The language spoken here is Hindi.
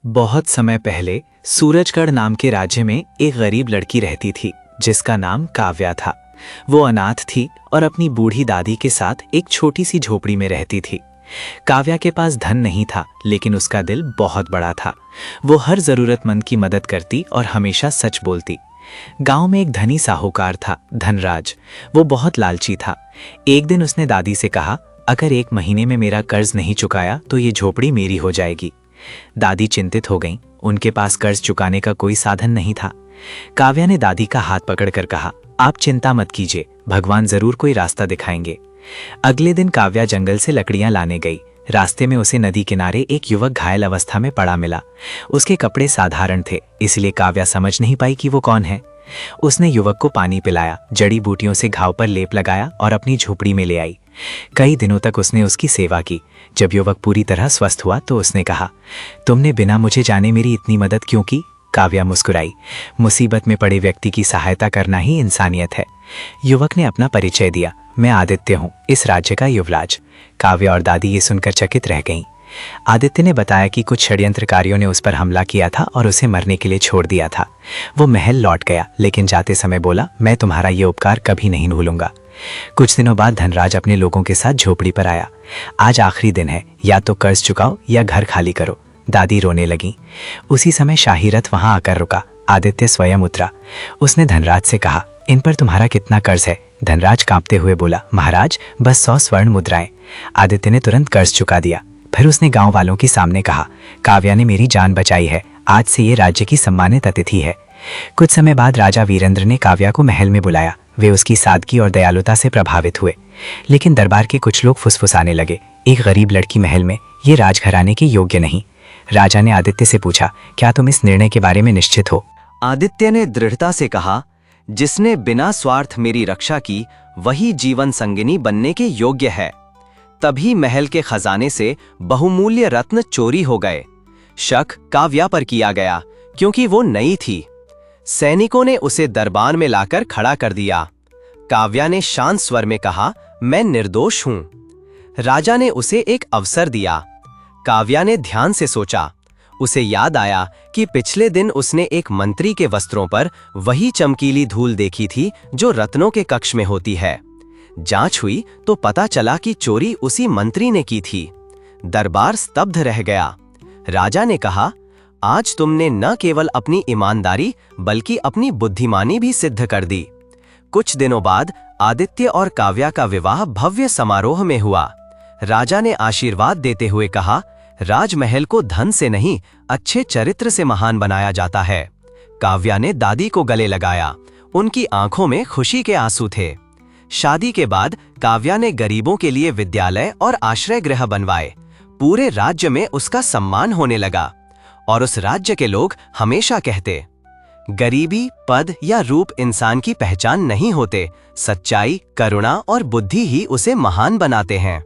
बहुत समय पहले सूरजगढ़ नाम के राज्य में एक गरीब लड़की रहती थी जिसका नाम काव्या था। वो अनाथ थी और अपनी बूढ़ी दादी के साथ एक छोटी सी झोपड़ी में रहती थी। काव्या के पास धन नहीं था, लेकिन उसका दिल बहुत बड़ा था। वो हर जरूरतमंद की मदद करती और हमेशा सच बोलती। गांव में एक धनी साहूकार था, धनराज। वो बहुत लालची था। एक दिन उसने दादी से कहा, अगर 1 महीने में मेरा कर्ज नहीं चुकाया तो ये झोपड़ी मेरी हो जाएगी। दादी चिंतित हो गईं। उनके पास कर्ज चुकाने का कोई साधन नहीं था। काव्या ने दादी का हाथ पकड़कर कहा, आप चिंता मत कीजिए, भगवान जरूर कोई रास्ता दिखाएंगे। अगले दिन काव्या जंगल से लकड़ियां लाने गई। रास्ते में उसे नदी किनारे एक युवक घायल अवस्था में पड़ा मिला। उसके कपड़े साधारण थे, इसलिए काव्या समझ नहीं पाई कि वो कौन है। उसने युवक को पानी पिलाया, जड़ी बूटियों से घाव पर लेप लगाया और अपनी झोपड़ी में ले आई। कई दिनों तक उसने उसकी सेवा की। जब युवक पूरी तरह स्वस्थ हुआ तो उसने कहा, तुमने बिना मुझे जाने मेरी इतनी मदद क्यों की? काव्या मुस्कुराई। मुसीबत में पड़े व्यक्ति की सहायता करना ही इंसानियत है। युवक ने अपना परिचय दिया, मैं आदित्य हूँ, इस राज्य का युवराज। काव्या और दादी ये सुनकर चकित रह गईं। आदित्य ने बताया कि कुछ षड्यंत्रकारियों ने उस पर हमला किया था और उसे मरने के लिए छोड़ दिया था। वो महल लौट गया, लेकिन जाते समय बोला, मैं तुम्हारा ये उपकार कभी नहीं भूलूंगा। कुछ दिनों बाद धनराज अपने लोगों के साथ झोपड़ी पर आया। आज आखिरी दिन है, या तो कर्ज चुकाओ या घर खाली करो। दादी रोने लगी। उसी समय शाही रथ वहां आकर रुका। आदित्य स्वयं उतरा। उसने धनराज से कहा, इन पर तुम्हारा कितना कर्ज है? धनराज कांपते हुए बोला, महाराज बस 100 स्वर्ण मुद्राएं। आदित्य ने तुरंत कर्ज चुका दिया। फिर उसने गांव वालों के सामने कहा, काव्या ने मेरी जान बचाई है, आज से ये राज्य की सम्मानित अतिथि है। कुछ समय बाद राजा वीरेंद्र ने काव्या को महल में बुलाया। वे उसकी सादगी और दयालुता से प्रभावित हुए, लेकिन दरबार के कुछ लोग फुसफुसाने लगे, एक गरीब लड़की महल में, ये राजघराने के योग्य नहीं। राजा ने आदित्य से पूछा, क्या तुम इस निर्णय के बारे में निश्चित हो? आदित्य ने दृढ़ता से कहा, जिसने बिना स्वार्थ मेरी रक्षा की वही जीवन संगिनी बनने के योग्य है। तभी महल के खजाने से बहुमूल्य रत्न चोरी हो गए। शक काव्या पर किया गया क्योंकि वो नई थी। सैनिकों ने उसे दरबार में लाकर खड़ा कर दिया। काव्या ने शांत स्वर में कहा, मैं निर्दोष हूं। राजा ने उसे एक अवसर दिया। काव्या ने ध्यान से सोचा। उसे याद आया कि पिछले दिन उसने एक मंत्री के वस्त्रों पर वही चमकीली धूल देखी थी जो रत्नों के कक्ष में होती है। जांच हुई तो पता चला कि चोरी उसी मंत्री ने की थी। दरबार स्तब्ध रह गया। राजा ने कहा, आज तुमने न केवल अपनी ईमानदारी बल्कि अपनी बुद्धिमानी भी सिद्ध कर दी। कुछ दिनों बाद आदित्य और काव्या का विवाह भव्य समारोह में हुआ। राजा ने आशीर्वाद देते हुए कहा, राजमहल को धन से नहीं, अच्छे चरित्र से महान बनाया जाता है। काव्या ने दादी को गले लगाया। उनकी आंखों में खुशी के आंसू थे। शादी के बाद काव्या ने गरीबों के लिए विद्यालय और आश्रय गृह बनवाए। पूरे राज्य में उसका सम्मान होने लगा और उस राज्य के लोग हमेशा कहते, गरीबी, पद या रूप इंसान की पहचान नहीं होते, सच्चाई, करुणा और बुद्धि ही उसे महान बनाते हैं।